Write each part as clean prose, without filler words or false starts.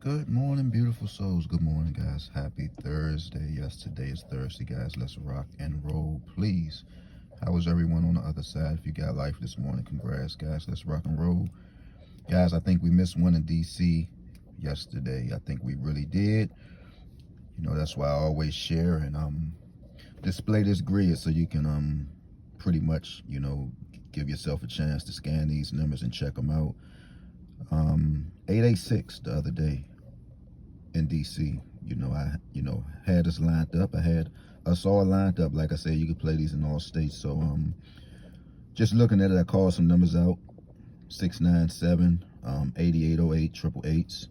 Good morning, beautiful souls. Good morning, guys. Happy Thursday. Yes, today is Thursday, guys. Let's rock and roll, please. How is everyone on the other side? If you got life this morning, congrats, guys. Let's rock and roll. Guys, I think we missed one in DC yesterday. I think we really did. That's why I always share and display this grid so you can pretty much, give yourself a chance to scan these numbers and check them out. 886 the other day in DC. I had us lined up. I had us all lined up. Like I said, you could play these in all states. So just looking at it, I called some numbers out. 697, 8808, triple eights.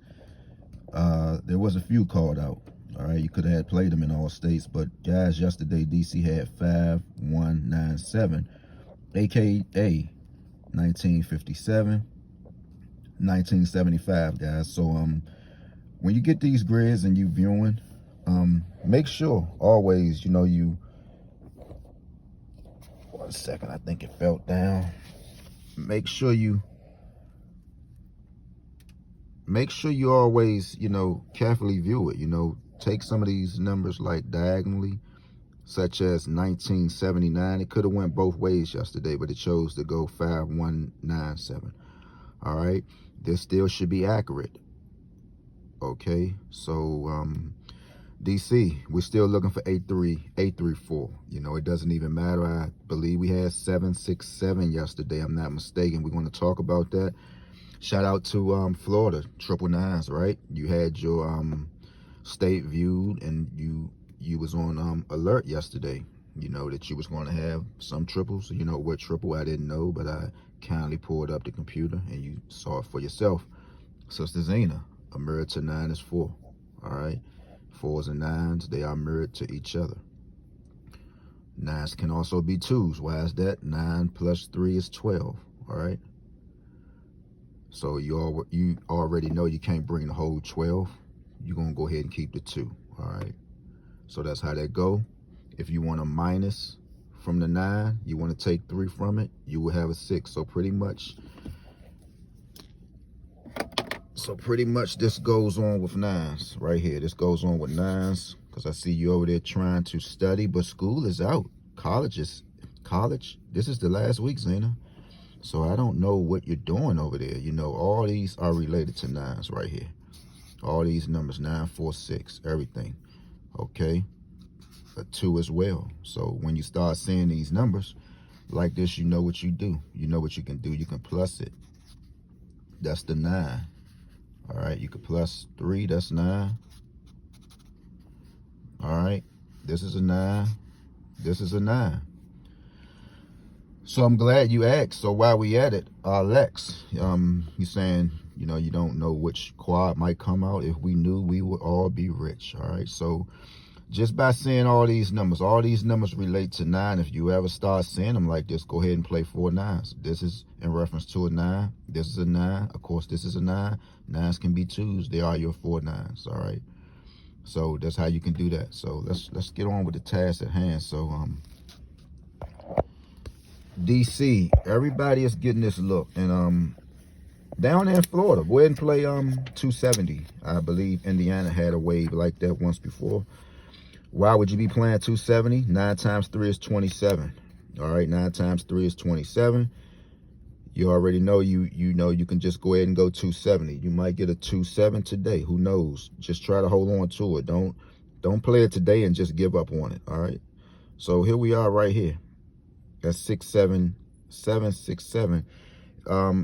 There was a few called out. All right, you could have played them in all states, but guys, yesterday DC had 5197, aka 1957, 1975, guys. So when you get these grids and you viewing, make sure always, one second, I think it fell down. Make sure you always, carefully view it. Take some of these numbers like diagonally, such as 1979. It could have went both ways yesterday, but it chose to go 5197. All right, this still should be accurate. Okay, so DC, we're still looking for 834. It doesn't even matter. I believe we had 767 yesterday. I'm not mistaken. We're going to talk about that. Shout out to Florida, triple nines, right? You had your state viewed, and you was on alert yesterday. That you was going to have some triples. What triple I didn't know, but I kindly pulled up the computer and you saw it for yourself. Sister Zena, a mirror to 9 is 4. All right, 4s and 9s, they are mirrored to each other. 9s can also be 2s. Why is that? 9 plus 3 is 12. All right, so you already know you can't bring the whole 12. You're gonna go ahead and keep the 2. All right, so that's how that go. If you want a minus from the 9, you want to take 3 from it, you will have a 6. So pretty much this goes on with 9s right here. This goes on with 9s because I see you over there trying to study, but school is out. College. This is the last week, Zena. So I don't know what you're doing over there. All these are related to 9s right here. All these numbers, 9, 4, 6, everything. Okay. A 2 as well. So when you start seeing these numbers like this, you know what you do. You know what you can do. You can plus it. That's the 9. All right, you could plus 3, that's 9. All right, this is a 9. This is a 9. So I'm glad you asked. So while we at it, Lex, you saying, you don't know which quad might come out. If we knew, we would all be rich. All right, so just by seeing all these numbers relate to 9. If you ever start seeing them like this, go ahead and play 4 9s. This is in reference to a 9. This is a 9. Of course, this is a 9. 9s can be 2s. They are your 4 9s. All right. So that's how you can do that. So let's get on with the task at hand. So DC, everybody is getting this look, and down there in Florida, go ahead and play 270. I believe Indiana had a wave like that once before. Why would you be playing 270? 9 times 3 is 27. All right, 9 times 3 is 27. You already know you can just go ahead and go 270. You might get a 2-7 today. Who knows? Just try to hold on to it. Don't play it today and just give up on it. All right. So here we are right here. That's 67767.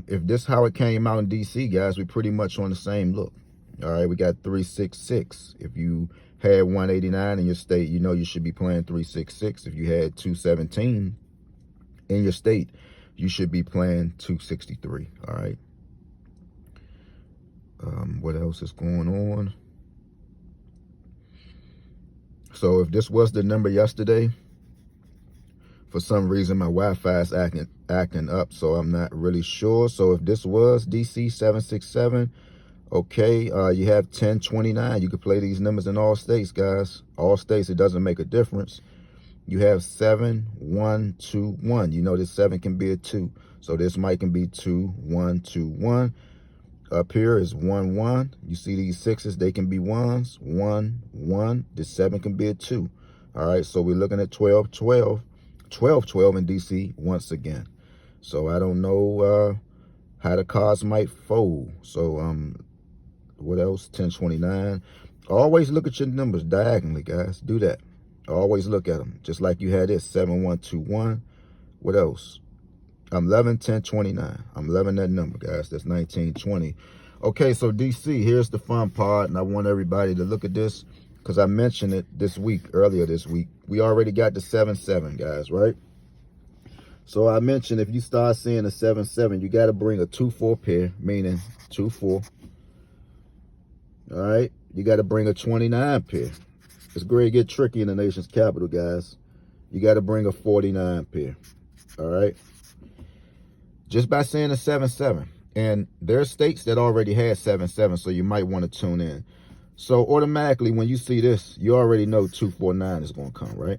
If this how it came out in DC, guys, we pretty much on the same look. All right, we got 366. If you had 189 in your state, you should be playing 366. If you had 217 in your state, you should be playing 263. All right. What else is going on? So if this was the number yesterday, for some reason my Wi-Fi is acting up, so I'm not really sure. So if this was DC 767, okay, you have 1029. You could play these numbers in all states, guys. All states, it doesn't make a difference. You have 7, 1, 2, 1. This 7 can be a 2. So this might can be 2, 1, 2, 1. Up here is 1, 1. You see these 6s, they can be 1s. 1, 1. The 7 can be a 2. All right, so we're looking at 12, 12. 12, 12 in DC once again. So I don't know how the cards might fold. So what else? 1029. Always look at your numbers diagonally, guys. Do that. Always look at them. Just like you had this 7121. What else? I'm 11, 10, 29. I'm loving that number, guys. That's 1920. Okay, so DC, here's the fun part, and I want everybody to look at this because I mentioned it earlier this week. We already got the 7-7, guys, right? So I mentioned if you start seeing a 7-7, you got to bring a 2-4 pair, meaning 2-4. All right, you got to bring a 29 pair. It's great to get tricky in the nation's capital, guys. You got to bring a 49 pair. All right, just by saying a 7-7. And there are states that already had 7-7, so you might want to tune in. So automatically, when you see this, you already know 249 is going to come, right?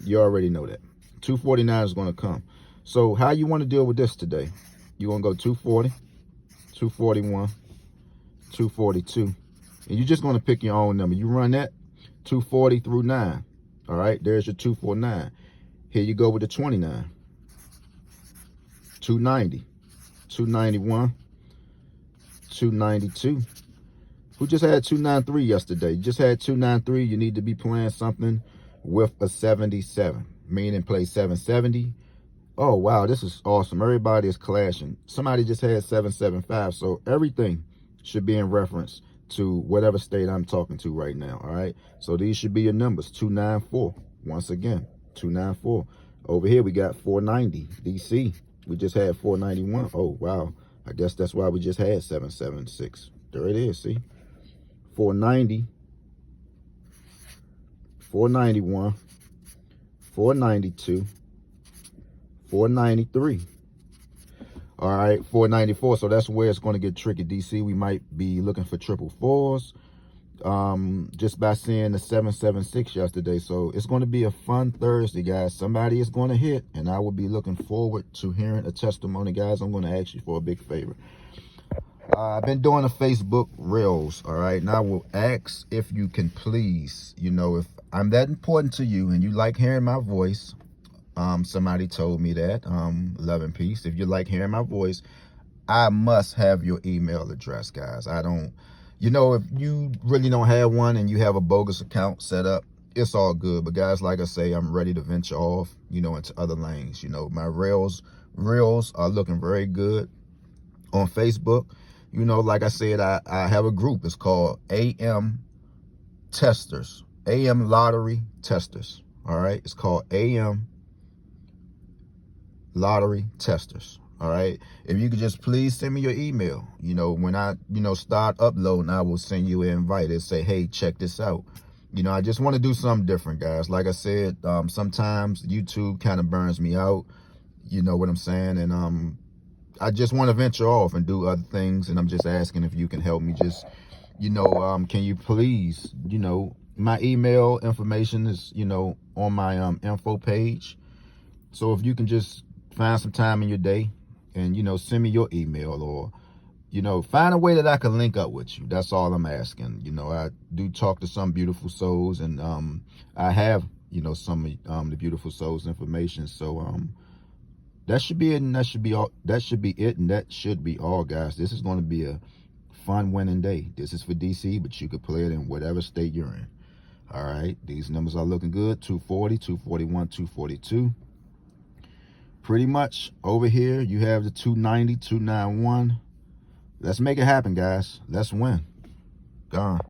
You already know that 249 is going to come. So how you want to deal with this today? You want to go 240, 241, 242, and you're just going to pick your own number. You run that 240 through 9. All right, there's your 249. Here you go with the 29, 290, 291, 292. Who just had 293 yesterday? You just had 293. You need to be playing something with a 77, meaning play 770. Oh, wow, this is awesome. Everybody is clashing. Somebody just had 775. So everything should be in reference to whatever state I'm talking to right now, all right? So these should be your numbers, 294. Once again, 294. Over here, we got 490, DC. We just had 491. Oh, wow. I guess that's why we just had 776. There it is, see? 490, 491, 492, 493. All right, 494. So that's where it's going to get tricky. DC, we might be looking for 444s just by seeing the 776 yesterday. So it's going to be a fun Thursday, guys. Somebody is going to hit, and I will be looking forward to hearing a testimony, guys. I'm going to ask you for a big favor. I've been doing the Facebook Reels, all right? And I will ask if you can please, you know, if I'm that important to you and you like hearing my voice, somebody told me that, love and peace. If you like hearing my voice, I must have your email address, guys. I don't, you know, if you really don't have one and you have a bogus account set up, it's all good. But guys, like I say, I'm ready to venture off, you know, into other lanes. You know, my Reels are looking very good on Facebook. You know, like I said, I have a group. It's called AM Testers, AM Lottery Testers. All right. It's called AM Lottery Testers. All right. If you could just please send me your email, you know, when I, you know, start uploading, I will send you an invite and say, hey, check this out. You know, I just want to do something different, guys. Like I said, sometimes YouTube kind of burns me out. You know what I'm saying? And, I just want to venture off and do other things, and I'm just asking if you can help me. Just, you know, can you please, you know, my email information is, you know, on my info page. So if you can just find some time in your day and, you know, send me your email, or, you know, find a way that I can link up with you. That's all I'm asking. You know, I do talk to some beautiful souls, and I have, you know, some of the beautiful souls information. So that should be it, and that should be all. That should be it, and that should be all, guys. This is going to be a fun winning day. This is for DC, but you could play it in whatever state you're in. All right, these numbers are looking good. 240, 241, 242. Pretty much over here, you have the 290, 291. Let's make it happen, guys. Let's win. Gone.